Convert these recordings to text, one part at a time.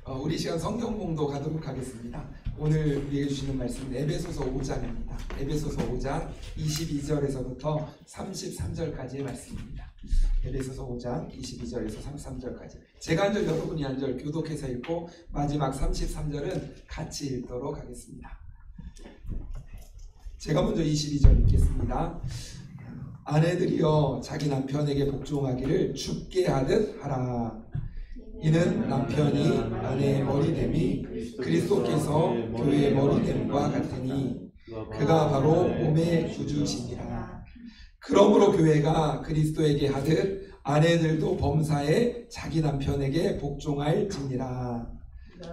우리 시간 성경 공도 가도록 하겠습니다. 오늘 우리에게 주시는 말씀은 에베소서 5장입니다. 에베소서 5장 22절에서부터 33절까지의 말씀입니다. 에베소서 5장 22절에서 33절까지. 제가 한 절, 여러분이 한 절 교독해서 읽고 마지막 33절은 같이 읽도록 하겠습니다. 제가 먼저 22절 읽겠습니다. 아내들이여 자기 남편에게 복종하기를 죽게 하듯 하라. 이는 남편이 아내의 머리됨이 그리스도께서 교회의 머리됨과 같으니 그가 바로 몸의 구주시니라. 그러므로 교회가 그리스도에게 하듯 아내들도 범사에 자기 남편에게 복종할지니라.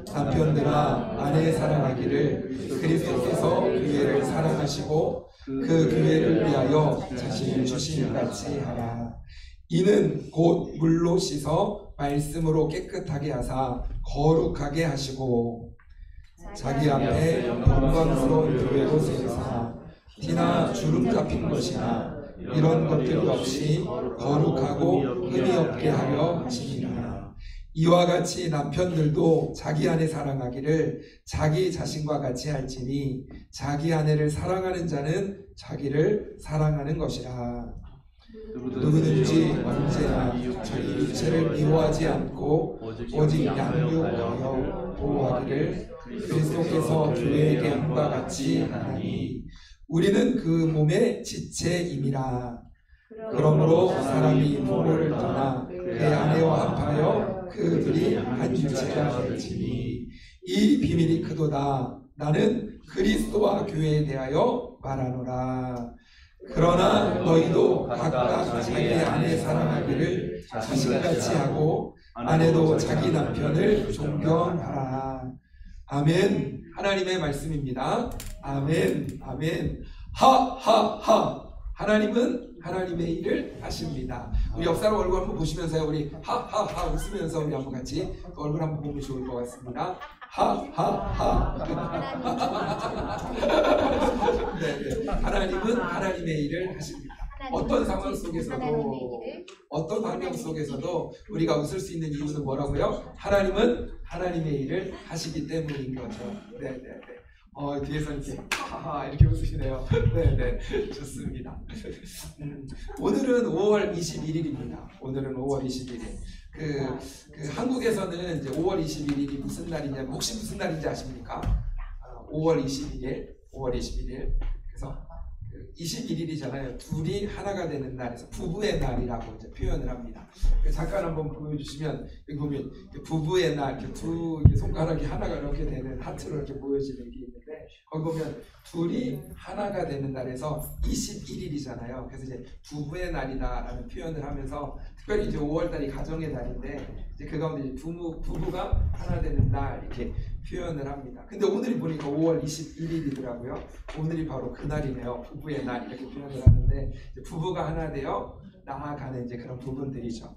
남편들아 아내 사랑하기를 그리스도께서 교회를 사랑하시고 그 교회를 위하여 자신을 주신 같이 하라. 이는 곧 물로 씻어 말씀으로 깨끗하게 하사 거룩하게 하시고 자기 앞에 영광스러운 교회로 세우사 티나 주름 잡힌 것이나 이런 것들이 없이 거룩하고 흠이 없게 하려 하시니라. 이와 같이 남편들도 자기 아내 사랑하기를 자기 자신과 같이 할지니 자기 아내를 사랑하는 자는 자기를 사랑하는 것이라. 누구든지 언제나 자기 육체를 미워하지 않고 오직 양육하여 보호하기를 그리스도께서 교회에게 함과 같이 하나니 우리는 그 몸의 지체임이라. 그러므로 사람이 부모를 떠나 그 아내와 합하여 그 둘이 한 육체가 될지니 이 비밀이 크도다. 나는 그리스도와 교회에 대하여 말하노라. 그러나 너희도 각각 자기 아내 사랑하기를 자신같이 하고 아내도 자기 남편을 존경하라. 아멘. 하나님의 말씀입니다. 아멘. 아멘. 하하하. 하나님은 하나님의 일을 하십니다. 우리 옆사람 얼굴 한번 보시면서요. 우리 하하하 웃으면서 우리 한번 같이 얼굴 한번 보면 좋을 것 같습니다. 하하하. 네. 하나님은 하나님의 일을 하십니다. 어떤 상황 속에서도 어떤 환경 속에서도 우리가 웃을 수 있는 이유는 뭐라고요? 하나님은 하나님의 일을 하시기 때문인 거죠. 네. 뒤에서 이렇게 하하 이렇게 웃으시네요. 네, 좋습니다. 오늘은 5월 21일입니다. 오늘은 5월 21일. 한국에서는 이제 5월 21일이 무슨 날이냐, 혹시 무슨 날인지 아십니까? 5월 21일. 그래서 21일이잖아요. 둘이 하나가 되는 날에서 부부의 날이라고 이제 표현을 합니다. 잠깐 한번 보여주시면 여기 보면 부부의 날 이렇게 두 손가락이 하나가 이렇게 되는 하트로 이렇게 보여지는 게 있는데 거기 보면 둘이 하나가 되는 날에서 21일이잖아요. 그래서 이제 부부의 날이다라는 표현을 하면서 특별히 이제 5월달이 가정의 달인데 이제 그 가운데 이제 부부가 하나 되는 날 이렇게 표현을 합니다. 근데 오늘이 보니까 5월 21일이더라고요. 오늘이 바로 그 날이네요. 부부의 날 이렇게 표현을 하는데 이제 부부가 하나 되어 나아가는 이제 그런 부분들이죠.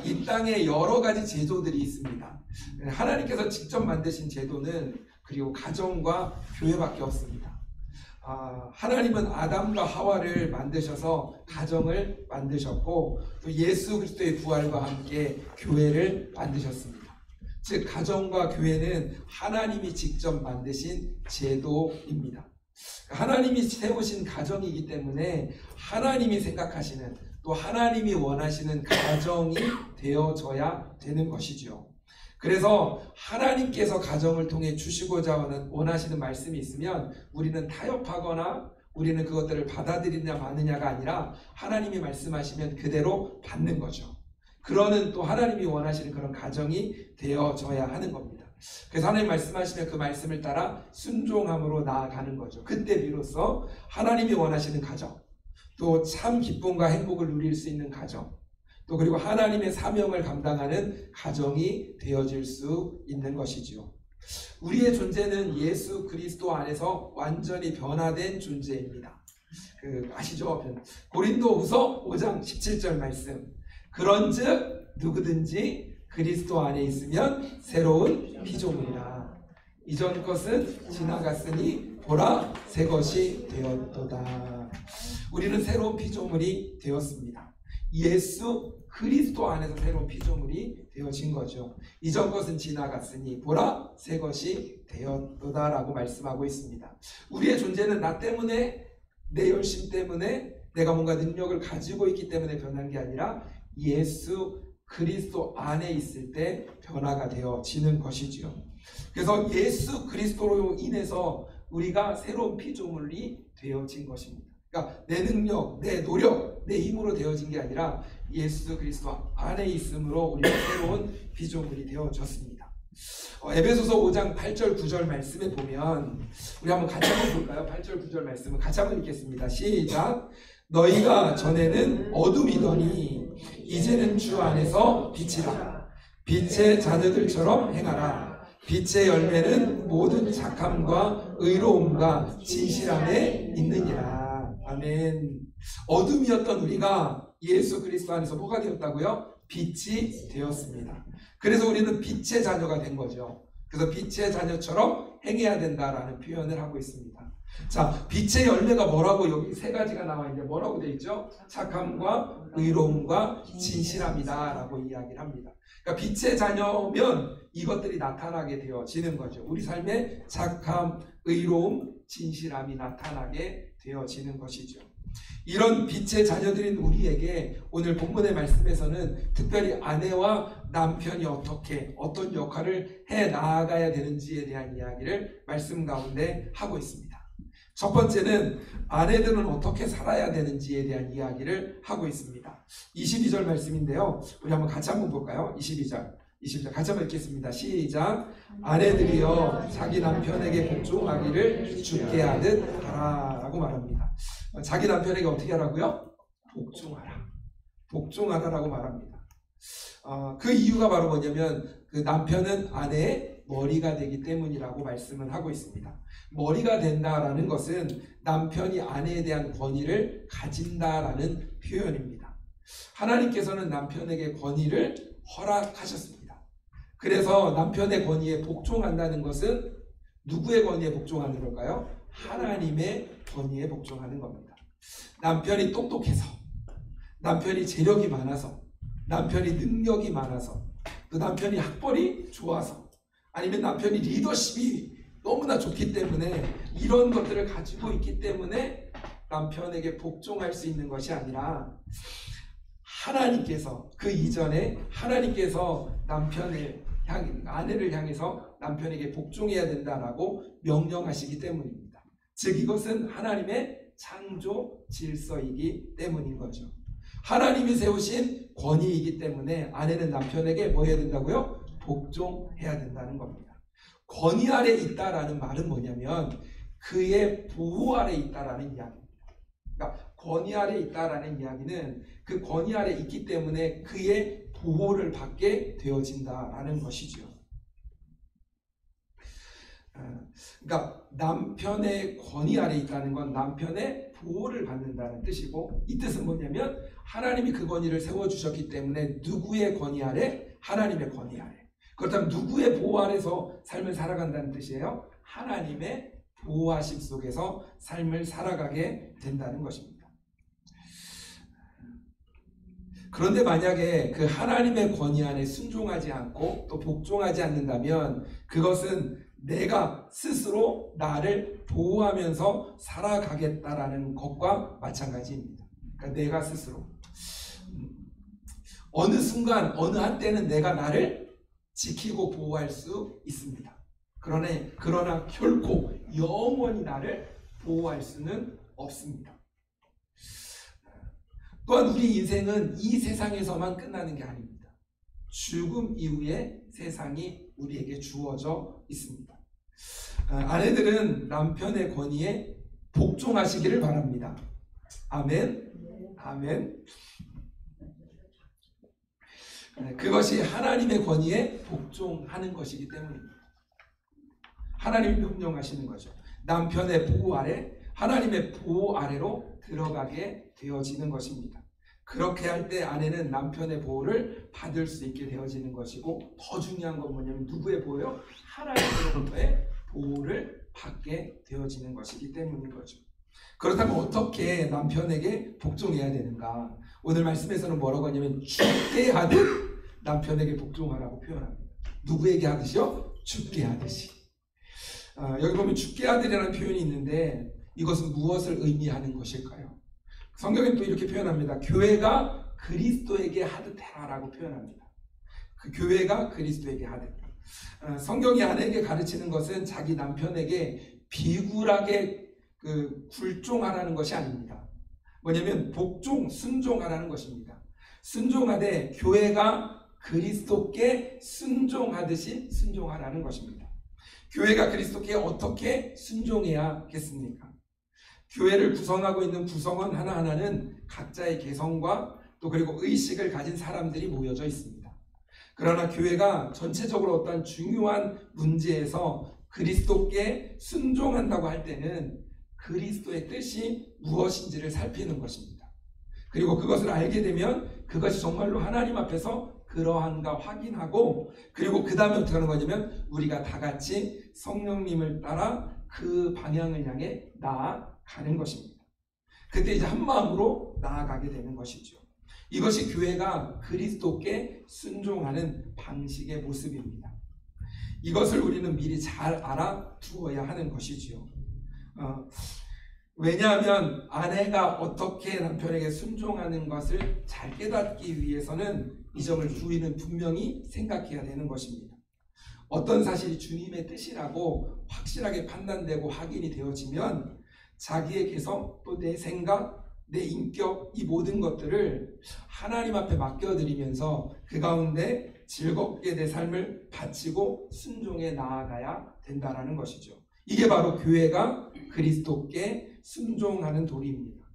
이 땅에 여러 가지 제도들이 있습니다. 하나님께서 직접 만드신 제도는 그리고 가정과 교회밖에 없습니다. 하나님은 아담과 하와를 만드셔서 가정을 만드셨고 또 예수 그리스도의 부활과 함께 교회를 만드셨습니다. 즉 가정과 교회는 하나님이 직접 만드신 제도입니다. 하나님이 세우신 가정이기 때문에 하나님이 생각하시는 또 하나님이 원하시는 가정이 되어져야 되는 것이죠. 그래서 하나님께서 가정을 통해 주시고자 원하시는 말씀이 있으면 우리는 타협하거나 우리는 그것들을 받아들이냐 마느냐가 아니라 하나님이 말씀하시면 그대로 받는 거죠. 그러는 또 하나님이 원하시는 그런 가정이 되어져야 하는 겁니다. 그래서 하나님 말씀하시면 그 말씀을 따라 순종함으로 나아가는 거죠. 그때 비로소 하나님이 원하시는 가정, 또 참 기쁨과 행복을 누릴 수 있는 가정, 또 그리고 하나님의 사명을 감당하는 가정이 되어질 수 있는 것이지요. 우리의 존재는 예수 그리스도 안에서 완전히 변화된 존재입니다. 아시죠? 고린도후서 5장 17절 말씀. 그런즉 누구든지 그리스도 안에 있으면 새로운 피조물이라. 이전 것은 지나갔으니 보라 새 것이 되었도다. 우리는 새로운 피조물이 되었습니다. 예수 그리스도 안에서 새로운 피조물이 되어진 거죠. 이전 것은 지나갔으니 보라 새 것이 되었도다라고 말씀하고 있습니다. 우리의 존재는 나 때문에, 내 열심 때문에, 내가 뭔가 능력을 가지고 있기 때문에 변한 게 아니라 예수 그리스도 안에 있을 때 변화가 되어지는 것이지요. 그래서 예수 그리스도로 인해서 우리가 새로운 피조물이 되어진 것입니다. 그러니까 내 능력, 내 노력, 내 힘으로 되어진 게 아니라 예수 그리스도 안에 있음으로 우리가 새로운 피조물이 되어졌습니다. 에베소서 5장 8절 9절 말씀에 보면 우리 한번 같이 한번 볼까요? 8절 9절 말씀을 같이 한번 읽겠습니다. 시작. 너희가 전에는 어둠이더니 이제는 주 안에서 빛이라. 빛의 자녀들처럼 행하라. 빛의 열매는 모든 착함과 의로움과 진실함에 있느니라. 아멘. 어둠이었던 우리가 예수 그리스도 안에서 뭐가 되었다고요? 빛이 되었습니다. 그래서 우리는 빛의 자녀가 된 거죠. 그래서 빛의 자녀처럼 행해야 된다라는 표현을 하고 있습니다. 자, 빛의 열매가 뭐라고 여기 세 가지가 나와 있는데 뭐라고 되어 있죠? 착함과 의로움과 진실함이다 라고 이야기를 합니다. 그러니까 빛의 자녀면 이것들이 나타나게 되어지는 거죠. 우리 삶에 착함, 의로움, 진실함이 나타나게 되어지는 것이죠. 이런 빛의 자녀들인 우리에게 오늘 본문의 말씀에서는 특별히 아내와 남편이 어떻게 어떤 역할을 해 나아가야 되는지에 대한 이야기를 말씀 가운데 하고 있습니다. 첫 번째는 아내들은 어떻게 살아야 되는지에 대한 이야기를 하고 있습니다. 22절 말씀인데요. 우리 한번 같이 한번 볼까요? 22절 같이 한번 읽겠습니다. 시작. 아내들이여 자기 남편에게 복종하기를 주께 하듯 하라 라고 말합니다. 자기 남편에게 어떻게 하라고요? 복종하라. 복종하라라고 말합니다. 그 이유가 바로 뭐냐면 그 남편은 아내의 머리가 되기 때문이라고 말씀을 하고 있습니다. 머리가 된다라는 것은 남편이 아내에 대한 권위를 가진다라는 표현입니다. 하나님께서는 남편에게 권위를 허락하셨습니다. 그래서 남편의 권위에 복종한다는 것은 누구의 권위에 복종하는 걸까요? 하나님의 권위에 복종하는 겁니다. 남편이 똑똑해서, 남편이 재력이 많아서, 남편이 능력이 많아서, 또 남편이 학벌이 좋아서, 아니면 남편이 리더십이 너무나 좋기 때문에 이런 것들을 가지고 있기 때문에 남편에게 복종할 수 있는 것이 아니라 하나님께서 그 이전에 하나님께서 아내를 향해서 남편에게 복종해야 된다라고 명령하시기 때문입니다. 즉 이것은 하나님의 창조 질서이기 때문인 거죠. 하나님이 세우신 권위이기 때문에 아내는 남편에게 뭐 해야 된다고요? 복종해야 된다는 겁니다. 권위 아래 있다라는 말은 뭐냐면 그의 보호 아래 있다라는 이야기입니다. 그러니까 권위 아래 있다라는 이야기는 그 권위 아래 있기 때문에 그의 보호를 받게 되어진다라는 것이죠. 그러니까 남편의 권위 아래 있다는 건 남편의 보호를 받는다는 뜻이고, 이 뜻은 뭐냐면 하나님이 그 권위를 세워주셨기 때문에 누구의 권위 아래? 하나님의 권위 아래. 그렇다면 누구의 보호 아래서 삶을 살아간다는 뜻이에요? 하나님의 보호하심 속에서 삶을 살아가게 된다는 것입니다. 그런데 만약에 그 하나님의 권위 안에 순종하지 않고 또 복종하지 않는다면 그것은 내가 스스로 나를 보호하면서 살아가겠다라는 것과 마찬가지입니다. 그러니까 내가 스스로 어느 순간 어느 한때는 내가 나를 지키고 보호할 수 있습니다. 그러나 결코 영원히 나를 보호할 수는 없습니다. 또한 우리 인생은 이 세상에서만 끝나는 게 아닙니다. 죽음 이후에 세상이 우리에게 주어져 있습니다. 아내들은 남편의 권위에 복종하시기를 바랍니다. 아멘. 아멘. 그것이 하나님의 권위에 복종하는 것이기 때문입니다. 하나님이 명령하시는 거죠. 남편의 보호 아래, 하나님의 보호 아래로 들어가게 되어지는 것입니다. 그렇게 할 때 아내는 남편의 보호를 받을 수 있게 되어지는 것이고, 더 중요한 건 뭐냐면 누구의 보호요? 하나님의 보호를 받게 되어지는 것이기 때문인 거죠. 그렇다면 어떻게 남편에게 복종해야 되는가? 오늘 말씀에서는 뭐라고 하냐면 죽게 하듯 남편에게 복종하라고 표현합니다. 누구에게 하듯이요? 죽게 하듯이. 여기 보면 죽게 하듯이라는 표현이 있는데 이것은 무엇을 의미하는 것일까요? 성경은 또 이렇게 표현합니다. 교회가 그리스도에게 하듯 해라라고 표현합니다. 그 교회가 그리스도에게 하듯. 성경이 아내에게 가르치는 것은 자기 남편에게 비굴하게 굴종하라는 것이 아닙니다. 뭐냐면 복종, 순종하라는 것입니다. 순종하되 교회가 그리스도께 순종하듯이 순종하라는 것입니다. 교회가 그리스도께 어떻게 순종해야겠습니까? 교회를 구성하고 있는 구성원 하나하나는 각자의 개성과 또 그리고 의식을 가진 사람들이 모여져 있습니다. 그러나 교회가 전체적으로 어떤 중요한 문제에서 그리스도께 순종한다고 할 때는 그리스도의 뜻이 무엇인지를 살피는 것입니다. 그리고 그것을 알게 되면 그것이 정말로 하나님 앞에서 그러한가 확인하고 그리고 그 다음에 어떻게 하는 거냐면 우리가 다 같이 성령님을 따라 그 방향을 향해 나아가는 것입니다. 그때 이제 한 마음으로 나아가게 되는 것이죠. 이것이 교회가 그리스도께 순종하는 방식의 모습입니다. 이것을 우리는 미리 잘 알아두어야 하는 것이지요. 왜냐하면 아내가 어떻게 남편에게 순종하는 것을 잘 깨닫기 위해서는 이 점을 우리는 분명히 생각해야 되는 것입니다. 어떤 사실이 주님의 뜻이라고 확실하게 판단되고 확인이 되어지면 자기의 개성 또 내 생각 내 인격 이 모든 것들을 하나님 앞에 맡겨드리면서 그 가운데 즐겁게 내 삶을 바치고 순종해 나아가야 된다라는 것이죠. 이게 바로 교회가 그리스도께 순종하는 도리입니다.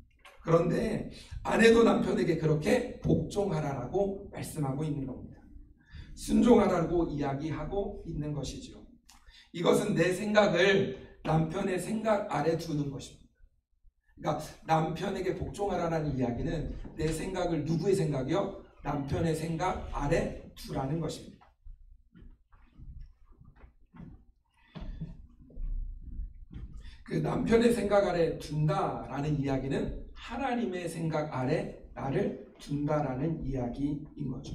그런데 아내도 남편에게 그렇게 복종하라라고 말씀하고 있는 겁니다. 순종하라고 이야기하고 있는 것이죠. 이것은 내 생각을 남편의 생각 아래 두는 것입니다. 그러니까 남편에게 복종하라는 이야기는 내 생각을 누구의 생각이요? 남편의 생각 아래 두라는 것입니다. 그 남편의 생각 아래 둔다라는 이야기는 하나님의 생각 아래 나를 둔다라는 이야기인 거죠.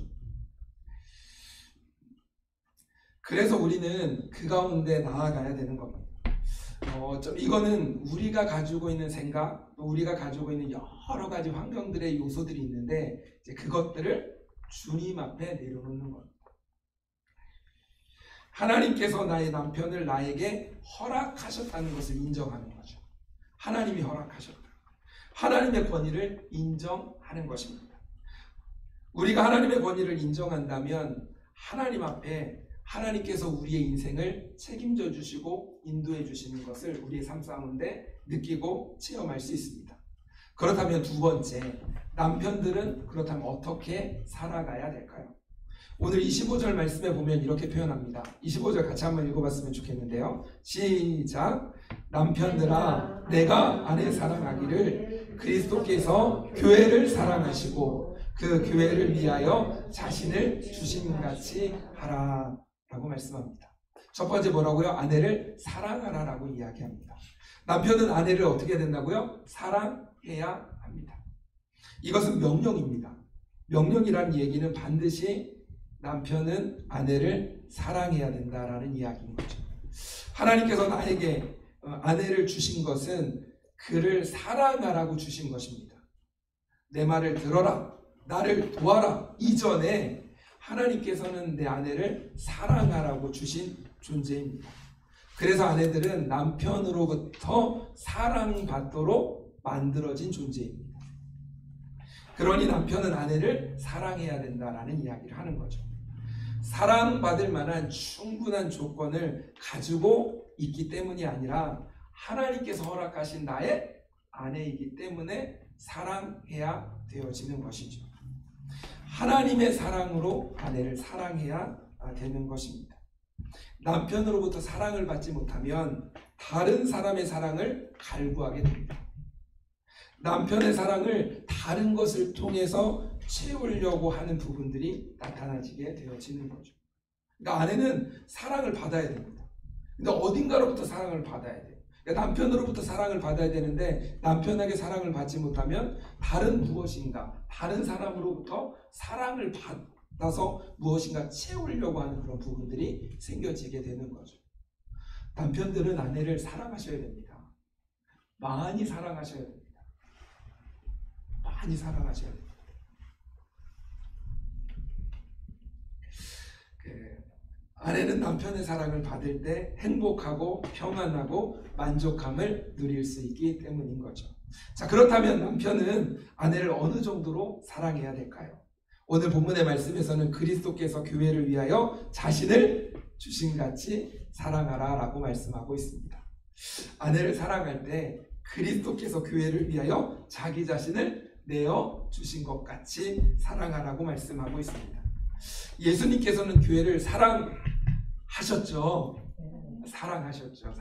그래서 우리는 그 가운데 나아가야 되는 겁니다. 이거는 우리가 가지고 있는 생각, 우리가 가지고 있는 여러 가지 환경들의 요소들이 있는데 이제 그것들을 주님 앞에 내려놓는 겁니다. 하나님께서 나의 남편을 나에게 허락하셨다는 것을 인정하는 거죠. 하나님이 허락하셨다. 하나님의 권위를 인정하는 것입니다. 우리가 하나님의 권위를 인정한다면 하나님 앞에 하나님께서 우리의 인생을 책임져 주시고 인도해 주시는 것을 우리의 삶 가운데 느끼고 체험할 수 있습니다. 그렇다면 두 번째, 남편들은 그렇다면 어떻게 살아가야 될까요? 오늘 25절 말씀에 보면 이렇게 표현합니다. 25절 같이 한번 읽어봤으면 좋겠는데요. 시작. 남편들아 내가 아내 사랑하기를 그리스도께서 교회를 사랑하시고 그 교회를 위하여 자신을 주심같이 하라 라고 말씀합니다. 첫 번째 뭐라고요? 아내를 사랑하라라고 이야기합니다. 남편은 아내를 어떻게 해야 된다고요? 사랑해야 합니다. 이것은 명령입니다. 명령이라는 얘기는 반드시 남편은 아내를 사랑해야 된다라는 이야기인 거죠. 하나님께서 나에게 아내를 주신 것은 그를 사랑하라고 주신 것입니다. 내 말을 들어라, 나를 도와라 이전에 하나님께서는 내 아내를 사랑하라고 주신 존재입니다. 그래서 아내들은 남편으로부터 사랑받도록 만들어진 존재입니다. 그러니 남편은 아내를 사랑해야 된다라는 이야기를 하는 거죠. 사랑받을 만한 충분한 조건을 가지고 있기 때문이 아니라 하나님께서 허락하신 나의 아내이기 때문에 사랑해야 되어지는 것이죠. 하나님의 사랑으로 아내를 사랑해야 되는 것입니다. 남편으로부터 사랑을 받지 못하면 다른 사람의 사랑을 갈구하게 됩니다. 남편의 사랑을 다른 것을 통해서 채우려고 하는 부분들이 나타나지게 되어지는 거죠. 그러니까 아내는 사랑을 받아야 됩니다. 근데 어딘가로부터 사랑을 받아야 돼요. 그러니까 남편으로부터 사랑을 받아야 되는데 남편에게 사랑을 받지 못하면 다른 무엇인가, 다른 사람으로부터 사랑을 받아서 무엇인가 채우려고 하는 그런 부분들이 생겨지게 되는 거죠. 남편들은 아내를 사랑하셔야 됩니다. 많이 사랑하셔야 됩니다. 많이 사랑하셔야 됩니다. 아내는 남편의 사랑을 받을 때 행복하고 평안하고 만족함을 누릴 수 있기 때문인 거죠. 자, 그렇다면 남편은 아내를 어느 정도로 사랑해야 될까요? 오늘 본문의 말씀에서는 그리스도께서 교회를 위하여 자신을 주신같이 사랑하라 라고 말씀하고 있습니다. 아내를 사랑할 때 그리스도께서 교회를 위하여 자기 자신을 내어 주신 것 같이 사랑하라고 말씀하고 있습니다. 예수님께서는 교회를 사랑하셨죠. 사랑하셨죠.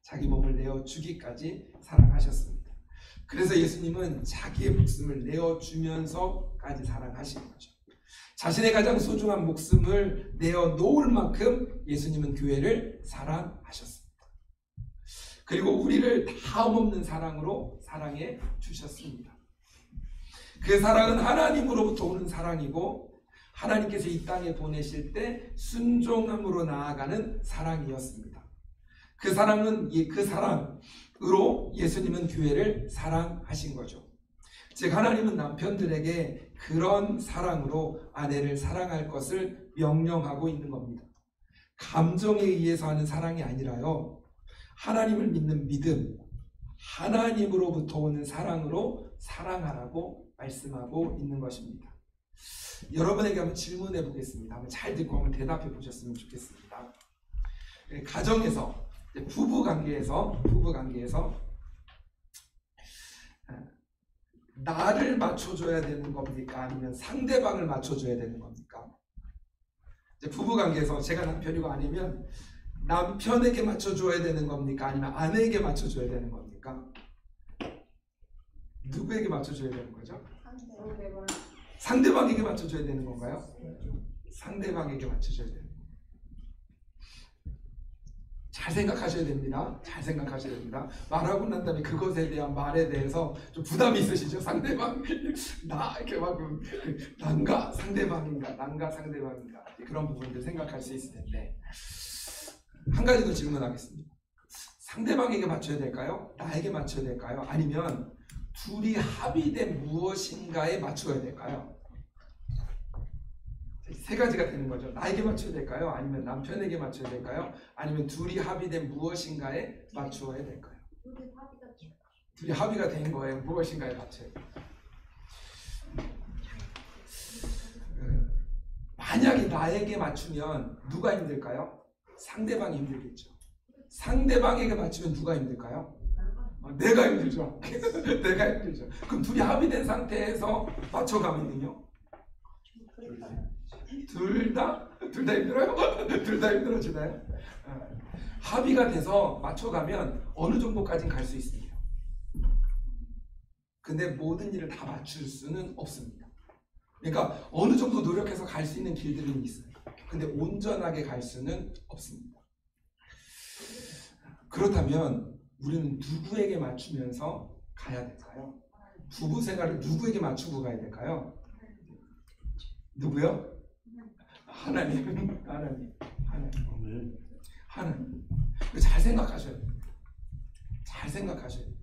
자기 몸을 내어 주기까지 사랑하셨습니다. 그래서 예수님은 자기의 목숨을 내어 주면서까지 사랑하신 거죠. 자신의 가장 소중한 목숨을 내어 놓을 만큼 예수님은 교회를 사랑하셨습니다. 그리고 우리를 다음없는 사랑으로 사랑해 주셨습니다. 그 사랑은 하나님으로부터 오는 사랑이고 하나님께서 이 땅에 보내실 때 순종함으로 나아가는 사랑이었습니다. 그 사랑으로 예수님은 교회를 사랑하신 거죠. 즉 하나님은 남편들에게 그런 사랑으로 아내를 사랑할 것을 명령하고 있는 겁니다. 감정에 의해서 하는 사랑이 아니라요, 하나님을 믿는 믿음, 하나님으로부터 오는 사랑으로 사랑하라고 말씀하고 있는 것입니다. 여러분에게 한번 질문해 보겠습니다. 한번 잘 듣고 한번 대답해 보셨으면 좋겠습니다. 가정에서, 부부 관계에서 나를 맞춰줘야 되는 겁니까? 아니면 상대방을 맞춰줘야 되는 겁니까? 부부 관계에서 제가 남편이고 아니면 남편에게 맞춰줘야 되는 겁니까? 아니면 아내에게 맞춰줘야 되는 겁니까? 누구에게 맞춰줘야 되는 거죠? 상대방에게 맞춰줘야 되는 건가요? 상대방에게 맞춰줘야 되는 거예요. 잘 생각하셔야 됩니다. 말하고 난 다음에 그것에 대한 말에 대해서 좀 부담이 있으시죠? 상대방, 나 이렇게 막 난가 상대방인가 그런 부분들 생각할 수 있을 텐데, 한 가지 더 질문하겠습니다. 상대방에게 맞춰야 될까요? 나에게 맞춰야 될까요? 아니면 둘이 합의된 무엇인가에 맞춰야 될까요? 세 가지가 되는 거죠. 나에게 맞춰야 될까요? 아니면 남편에게 맞춰야 될까요? 아니면 둘이 합의된 무엇인가에 맞추어야 될까요? 둘이 합의가 된 거에 무엇인가에 맞춰야 돼요. 만약에 나에게 맞추면 누가 힘들까요? 상대방이 힘들겠죠. 상대방에게 맞추면 누가 힘들까요? 내가 힘들죠. 내가 힘들죠. 그럼 둘이 합의된 상태에서 맞춰가면요? 둘 다 힘들어요? 둘 다 힘들어지나요? 합의가 돼서 맞춰가면 어느 정도까지는 갈 수 있습니다. 근데 모든 일을 다 맞출 수는 없습니다. 그러니까 어느 정도 노력해서 갈 수 있는 길들은 있어요. 근데 온전하게 갈 수는 없습니다. 그렇다면 우리는 누구에게 맞추면서 가야 될까요? 부부 생활을 누구에게 맞추고 가야 될까요? 누구요? 하나님. 잘 생각하셔야 돼요.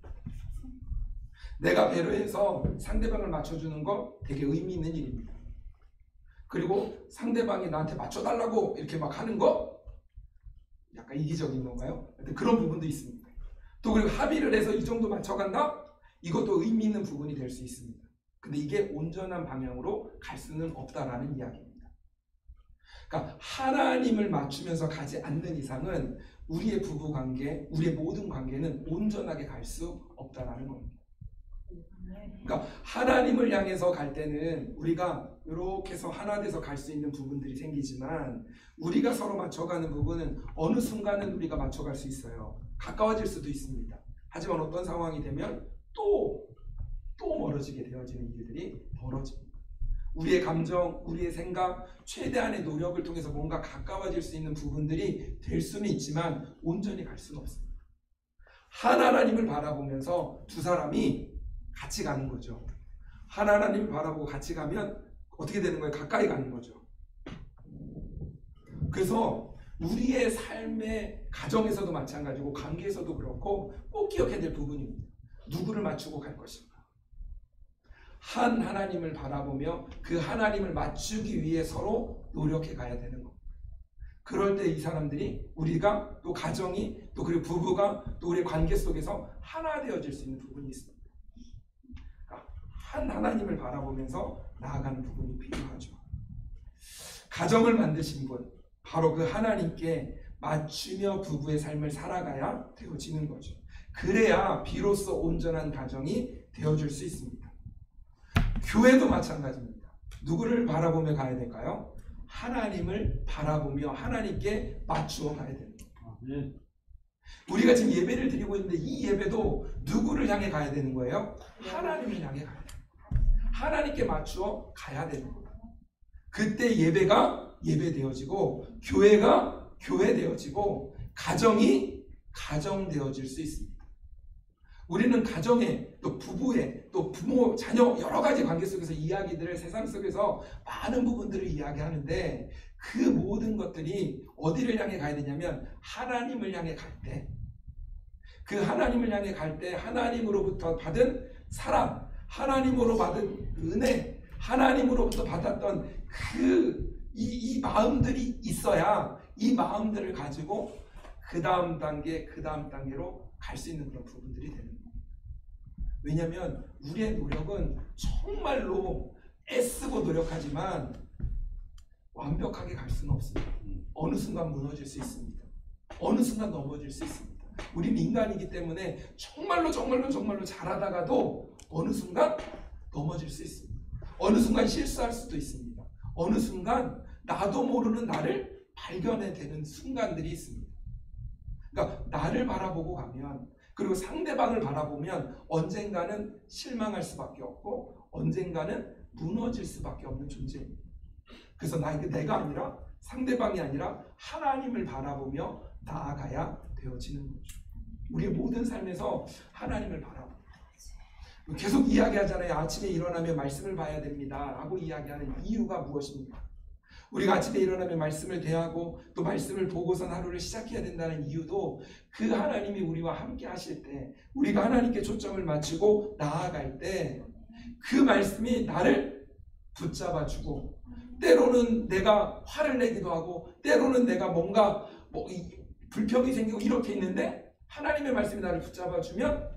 내가 배려해서 상대방을 맞춰주는 거 되게 의미 있는 일입니다. 그리고 상대방이 나한테 맞춰달라고 이렇게 막 하는 거 약간 이기적인 건가요? 그런 부분도 있습니다. 또 그리고 합의를 해서 이 정도 맞춰간다? 이것도 의미 있는 부분이 될 수 있습니다. 근데 이게 온전한 방향으로 갈 수는 없다라는 이야기입니다. 그러니까 하나님을 맞추면서 가지 않는 이상은 우리의 부부 관계, 우리의 모든 관계는 온전하게 갈 수 없다라는 겁니다. 그러니까 하나님을 향해서 갈 때는 우리가 이렇게 해서 하나 돼서 갈 수 있는 부분들이 생기지만, 우리가 서로 맞춰가는 부분은 어느 순간은 우리가 맞춰갈 수 있어요. 가까워질 수도 있습니다. 하지만 어떤 상황이 되면 또 멀어지게 되어지는 일들이 벌어집니다. 우리의 감정, 우리의 생각, 최대한의 노력을 통해서 뭔가 가까워질 수 있는 부분들이 될 수는 있지만 온전히 갈 수는 없습니다. 한 하나님을 바라보면서 두 사람이 같이 가는 거죠. 한 하나님을 바라보고 같이 가면 어떻게 되는 거예요? 가까이 가는 거죠. 그래서 우리의 삶의 가정에서도 마찬가지고 관계에서도 그렇고 꼭 기억해야 될 부분입니다. 누구를 맞추고 갈 것인가? 한 하나님을 바라보며 그 하나님을 맞추기 위해 서로 노력해 가야 되는 겁니다. 그럴 때 이 사람들이 우리가 또 가정이 또 그리고 부부가 또 우리의 관계 속에서 하나 되어질 수 있는 부분이 있습니다. 한 하나님을 바라보면서 나아가는 부분이 필요하죠. 가정을 만드신 분, 바로 그 하나님께 맞추며 부부의 삶을 살아가야 되어지는 거죠. 그래야 비로소 온전한 가정이 되어줄 수 있습니다. 교회도 마찬가지입니다. 누구를 바라보며 가야 될까요? 하나님을 바라보며 하나님께 맞추어 가야 됩니다. 우리가 지금 예배를 드리고 있는데 이 예배도 누구를 향해 가야 되는 거예요? 하나님을 향해 가야 됩니다. 하나님께 맞추어 가야 되는 거예요. 그때 예배가 예배되어지고 교회가 교회되어지고 가정이 가정되어질 수 있습니다. 우리는 가정에 또 부부에 또 부모 자녀 여러 가지 관계 속에서 이야기들을 세상 속에서 많은 부분들을 이야기하는데 그 모든 것들이 어디를 향해 가야 되냐면 하나님을 향해 갈 때, 그 하나님을 향해 갈 때 하나님으로부터 받은 사랑, 하나님으로 받은 은혜, 하나님으로부터 받았던 이 마음들이 있어야 이 마음들을 가지고 그 다음 단계로 갈 수 있는 그런 부분들이 되는 거예요. 왜냐하면 우리의 노력은 정말로 애쓰고 노력하지만 완벽하게 갈 수는 없습니다. 어느 순간 무너질 수 있습니다. 어느 순간 넘어질 수 있습니다. 우리는 인간이기 때문에 정말로 잘하다가도 어느 순간 넘어질 수 있습니다. 어느 순간 실수할 수도 있습니다. 어느 순간 나도 모르는 나를 발견해 되는 순간들이 있습니다. 그러니까 나를 바라보고 가면, 그리고 상대방을 바라보면 언젠가는 실망할 수밖에 없고 언젠가는 무너질 수밖에 없는 존재입니다. 그래서 내가 아니라 상대방이 아니라 하나님을 바라보며 나아가야 되어지는 거죠. 우리의 모든 삶에서 하나님을 바라보고 계속 이야기하잖아요. 아침에 일어나면 말씀을 봐야 됩니다 라고 이야기하는 이유가 무엇입니까? 우리가 아침에 일어나면 말씀을 대하고 또 말씀을 보고선 하루를 시작해야 된다는 이유도 그 하나님이 우리와 함께 하실 때, 우리가 하나님께 초점을 맞추고 나아갈 때 그 말씀이 나를 붙잡아주고, 때로는 내가 화를 내기도 하고 때로는 내가 뭔가 불평이 생기고 이렇게 있는데 하나님의 말씀이 나를 붙잡아주면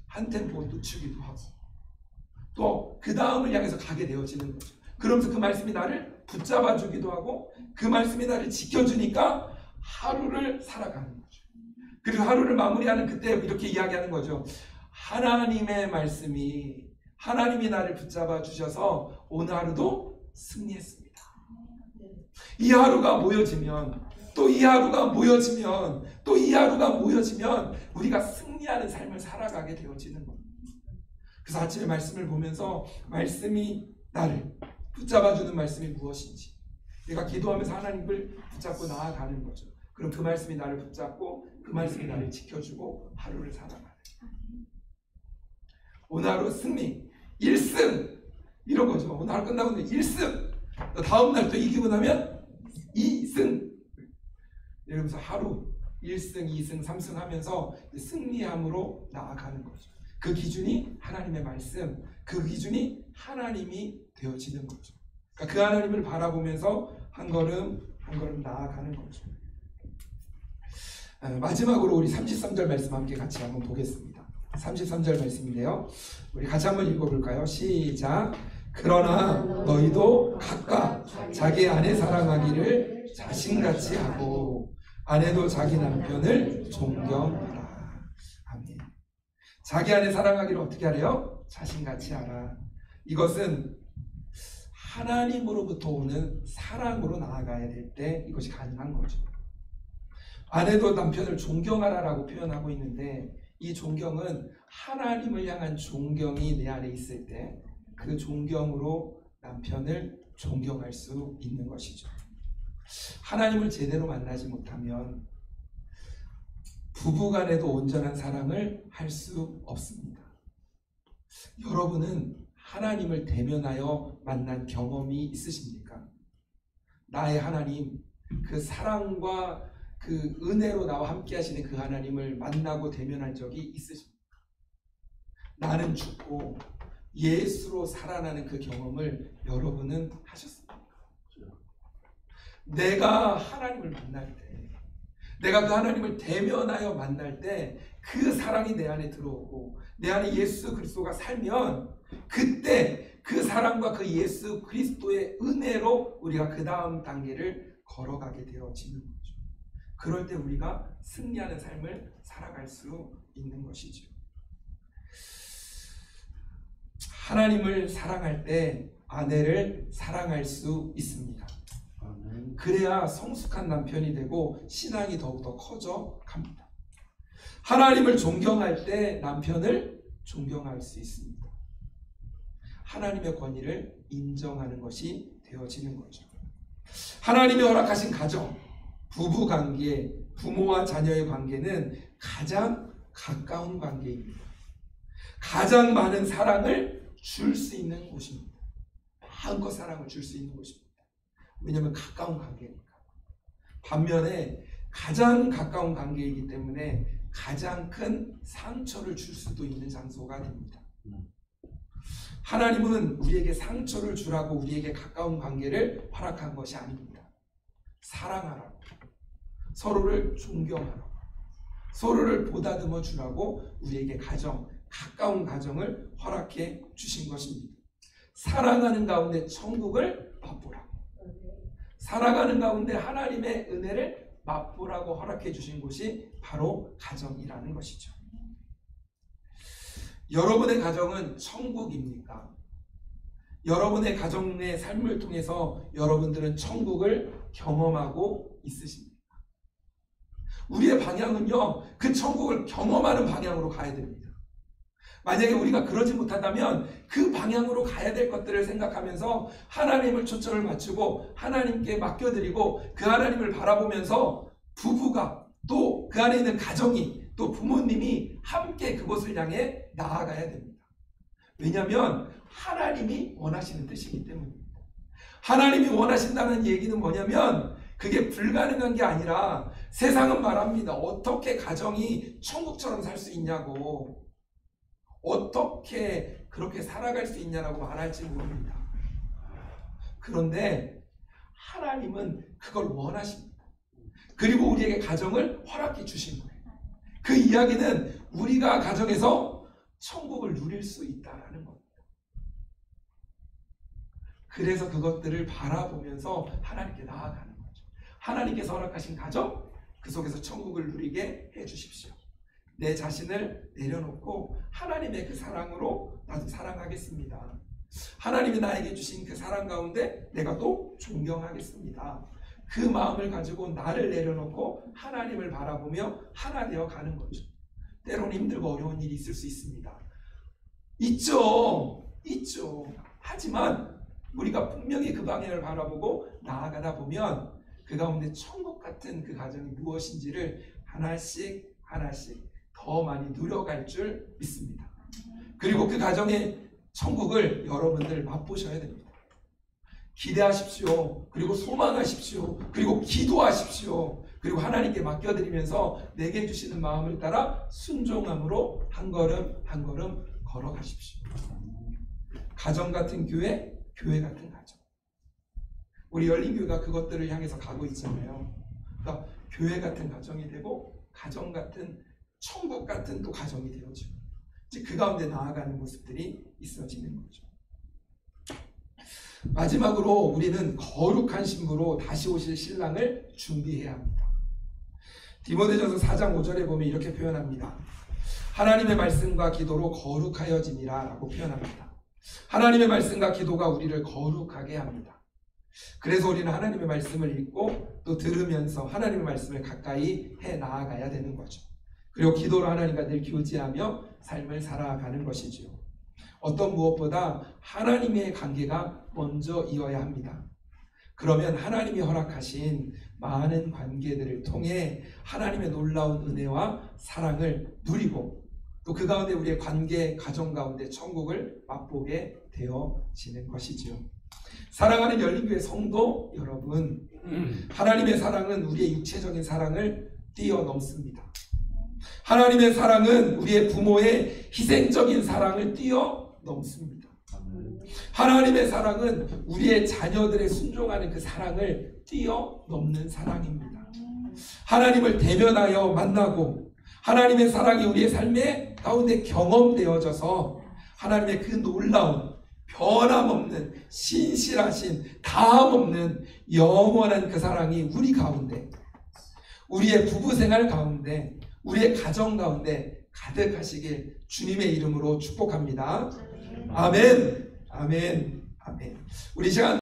한 템포 늦추기도 하고 또 그 다음을 향해서 가게 되어지는 거죠. 그러면서 그 말씀이 나를 붙잡아주기도 하고 그 말씀이 나를 지켜주니까 하루를 살아가는 거죠. 그리고 하루를 마무리하는 그때 이렇게 이야기하는 거죠. 하나님이 나를 붙잡아 주셔서 오늘 하루도 승리했습니다. 이 하루가 모여지면 또 이 하루가 모여지면 또 이 하루가 모여지면 우리가 승리하는 삶을 살아가게 되어지는 겁니다. 그래서 아침에 말씀을 보면서 말씀이 나를 붙잡아주는 말씀이 무엇인지 내가 기도하면서 하나님을 붙잡고 나아가는 거죠. 그럼 그 말씀이 나를 붙잡고 그 말씀이 나를 지켜주고 하루를 살아가는 오늘 하루 승리 1승 이런 거죠. 오늘 하루 끝나고 1승 다음 날 또 이기고 나면 2승 이러면서 하루 1승, 2승, 3승 하면서 승리함으로 나아가는 거죠. 그 기준이 하나님의 말씀, 그 기준이 하나님이 되어지는 거죠. 그러니까 그 하나님을 바라보면서 한 걸음 한 걸음 나아가는 거죠. 마지막으로 우리 33절 말씀 함께 같이 한번 보겠습니다. 33절 말씀인데요. 우리 같이 한번 읽어볼까요? 시작. 그러나 너희도 각각 자기 아내 사랑하기를 자신같이 하고 아내도 자기 남편을 존경하라. 아멘. 자기 아내 사랑하기를 어떻게 하래요? 자신같이 하라. 이것은 하나님으로부터 오는 사랑으로 나아가야 될 때 이것이 가능한 거죠. 아내도 남편을 존경하라라고 표현하고 있는데 이 존경은 하나님을 향한 존경이 내 안에 있을 때 그 존경으로 남편을 존경할 수 있는 것이죠. 하나님을 제대로 만나지 못하면 부부간에도 온전한 사랑을 할 수 없습니다. 여러분은 하나님을 대면하여 만난 경험이 있으십니까? 나의 하나님, 그 사랑과 그 은혜로 나와 함께 하시는 그 하나님을 만나고 대면한 적이 있으십니까? 나는 죽고 예수로 살아나는 그 경험을 여러분은 하셨습니까? 내가 하나님을 만날 때, 내가 그 하나님을 대면하여 만날 때 그 사랑이 내 안에 들어오고 내 안에 예수 그리스도가 살면 그때 그 사랑과 그 예수 그리스도의 은혜로 우리가 그 다음 단계를 걸어가게 되어지는 거죠. 그럴 때 우리가 승리하는 삶을 살아갈 수 있는 것이죠. 하나님을 사랑할 때 아내를 사랑할 수 있습니다. 그래야 성숙한 남편이 되고 신앙이 더욱더 커져 갑니다. 하나님을 존경할 때 남편을 존경할 수 있습니다. 하나님의 권위를 인정하는 것이 되어지는 거죠. 하나님이 허락하신 가정, 부부관계, 부모와 자녀의 관계는 가장 가까운 관계입니다. 가장 많은 사랑을 줄 수 있는 곳입니다. 마음껏 사랑을 줄 수 있는 곳입니다. 왜냐하면 가까운 관계니까. 반면에 가장 가까운 관계이기 때문에 가장 큰 상처를 줄 수도 있는 장소가 됩니다. 하나님은 우리에게 상처를 주라고 우리에게 가까운 관계를 허락한 것이 아닙니다. 사랑하라고, 서로를 존경하라고, 서로를 보다듬어 주라고 우리에게 가까운 가정을 허락해 주신 것입니다. 사랑하는 가운데 천국을 맛보라고, 살아가는 가운데 하나님의 은혜를 맛보라고 허락해 주신 곳이 바로 가정이라는 것이죠. 여러분의 가정은 천국입니까? 여러분의 가정의 삶을 통해서 여러분들은 천국을 경험하고 있으십니까? 우리의 방향은요, 그 천국을 경험하는 방향으로 가야 됩니다. 만약에 우리가 그러지 못한다면 그 방향으로 가야 될 것들을 생각하면서 하나님을 초점을 맞추고 하나님께 맡겨드리고 그 하나님을 바라보면서 부부가 또 그 안에 있는 가정이 또 부모님이 함께 그곳을 향해 나아가야 됩니다. 왜냐하면 하나님이 원하시는 뜻이기 때문입니다. 하나님이 원하신다는 얘기는 뭐냐면 그게 불가능한 게 아니라 세상은 말합니다. 어떻게 가정이 천국처럼 살 수 있냐고, 어떻게 그렇게 살아갈 수 있냐라고 말할지 모릅니다. 그런데 하나님은 그걸 원하십니다. 그리고 우리에게 가정을 허락해 주신 거예요. 그 이야기는 우리가 가정에서 천국을 누릴 수 있다라는 겁니다. 그래서 그것들을 바라보면서 하나님께 나아가는 거죠. 하나님께서 허락하신 가정, 그 속에서 천국을 누리게 해 주십시오. 내 자신을 내려놓고 하나님의 그 사랑으로 나도 사랑하겠습니다. 하나님이 나에게 주신 그 사랑 가운데 내가 또 존경하겠습니다. 그 마음을 가지고 나를 내려놓고 하나님을 바라보며 하나 되어 가는 거죠. 때로는 힘들고 어려운 일이 있을 수 있습니다. 있죠. 하지만 우리가 분명히 그 방향을 바라보고 나아가다 보면 그 가운데 천국 같은 그 가정이 무엇인지를 하나씩 더 많이 누려갈 줄 믿습니다. 그리고 그 가정의 천국을 여러분들 맛보셔야 됩니다. 기대하십시오. 그리고 소망하십시오. 그리고 기도하십시오. 그리고 하나님께 맡겨드리면서 내게 주시는 마음을 따라 순종함으로 한 걸음 한 걸음 걸어가십시오. 가정 같은 교회, 교회 같은 가정. 우리 열린교회가 그것들을 향해서 가고 있잖아요. 그러니까 교회 같은 가정이 되고 가정 같은 천국 같은 또 가정이 되어지고 이제 그 가운데 나아가는 모습들이 있어지는 거죠. 마지막으로 우리는 거룩한 신부로 다시 오실 신랑을 준비해야 합니다. 디모데전서 4장 5절에 보면 이렇게 표현합니다. 하나님의 말씀과 기도로 거룩하여지니라 라고 표현합니다. 하나님의 말씀과 기도가 우리를 거룩하게 합니다. 그래서 우리는 하나님의 말씀을 읽고 또 들으면서 하나님의 말씀을 가까이 해 나아가야 되는 거죠. 그리고 기도로 하나님과 늘 교제하며 삶을 살아가는 것이지요. 어떤 무엇보다 하나님의 관계가 먼저 이어야 합니다. 그러면 하나님이 허락하신 많은 관계들을 통해 하나님의 놀라운 은혜와 사랑을 누리고 또 그 가운데 우리의 관계, 가정 가운데 천국을 맛보게 되어지는 것이죠. 사랑하는 열린교회 성도 여러분, 하나님의 사랑은 우리의 육체적인 사랑을 뛰어넘습니다. 하나님의 사랑은 우리의 부모의 희생적인 사랑을 뛰어넘습니다. 하나님의 사랑은 우리의 자녀들의 순종하는 그 사랑을 뛰어넘는 사랑입니다. 하나님을 대면하여 만나고 하나님의 사랑이 우리의 삶의 가운데 경험되어져서 하나님의 그 놀라운 변함없는 신실하신 다함없는 영원한 그 사랑이 우리 가운데, 우리의 부부생활 가운데, 우리의 가정 가운데 가득하시길 주님의 이름으로 축복합니다. 아멘, 아멘, 아멘. 우리 시간